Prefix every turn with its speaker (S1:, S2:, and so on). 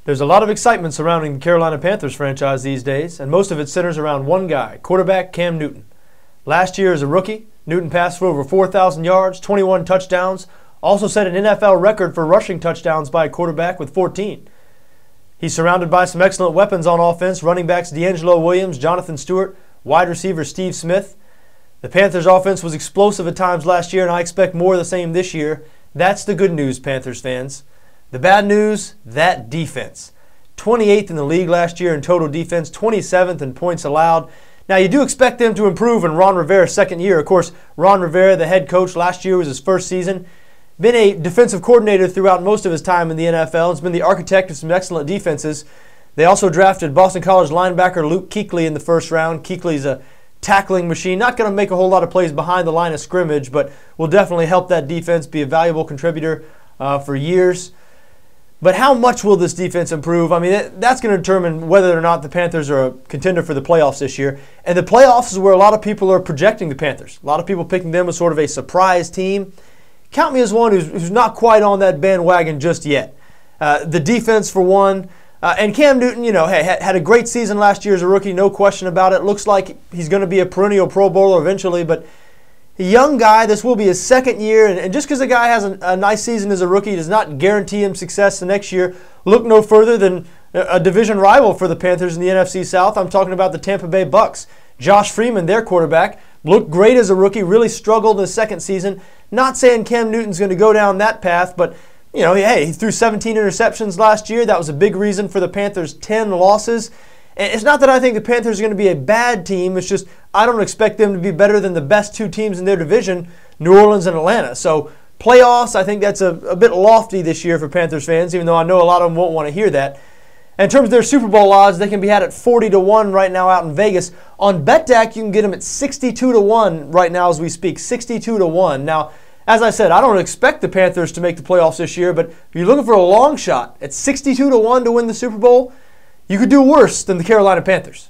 S1: There's a lot of excitement surrounding the Carolina Panthers franchise these days, and most of it centers around one guy, quarterback Cam Newton. Last year as a rookie, Newton passed for over 4,000 yards, 21 touchdowns, also set an NFL record for rushing touchdowns by a quarterback with 14. He's surrounded by some excellent weapons on offense, running backs D'Angelo Williams, Jonathan Stewart, wide receiver Steve Smith. The Panthers' offense was explosive at times last year, and I expect more of the same this year. That's the good news, Panthers fans. The bad news, that defense. 28th in the league last year in total defense, 27th in points allowed. Now, you do expect them to improve in Ron Rivera's second year. Of course, Ron Rivera, the head coach, last year was his first season. Been a defensive coordinator throughout most of his time in the NFL. Has been the architect of some excellent defenses. They also drafted Boston College linebacker Luke Kuechly in the first round. Kuechly's a tackling machine. Not going to make a whole lot of plays behind the line of scrimmage, but will definitely help that defense be a valuable contributor for years. But how much will this defense improve? I mean, that's going to determine whether or not the Panthers are a contender for the playoffs this year. And the playoffs is where a lot of people are projecting the Panthers. A lot of people picking them as sort of a surprise team. Count me as one who's not quite on that bandwagon just yet. The defense, for one. And Cam Newton, had a great season last year as a rookie, no question about it. Looks like he's going to be a perennial Pro Bowler eventually, but a young guy, this will be his second year, and just because a guy has a nice season as a rookie does not guarantee him success the next year. Look no further than a division rival for the Panthers in the NFC South. I'm talking about the Tampa Bay Bucks. Josh Freeman, their quarterback, looked great as a rookie, really struggled in his second season. Not saying Cam Newton's going to go down that path, but he threw 17 interceptions last year. That was a big reason for the Panthers' 10 losses. And it's not that I think the Panthers are going to be a bad team. It's just I don't expect them to be better than the best two teams in their division, New Orleans and Atlanta. So playoffs, I think that's a bit lofty this year for Panthers fans, even though I know a lot of them won't want to hear that. And in terms of their Super Bowl odds, they can be had at 40-1 right now out in Vegas. On BETDAQ, you can get them at 62-1 right now as we speak, 62-1. Now, as I said, I don't expect the Panthers to make the playoffs this year, but if you're looking for a long shot at 62-1 to win the Super Bowl, you could do worse than the Carolina Panthers.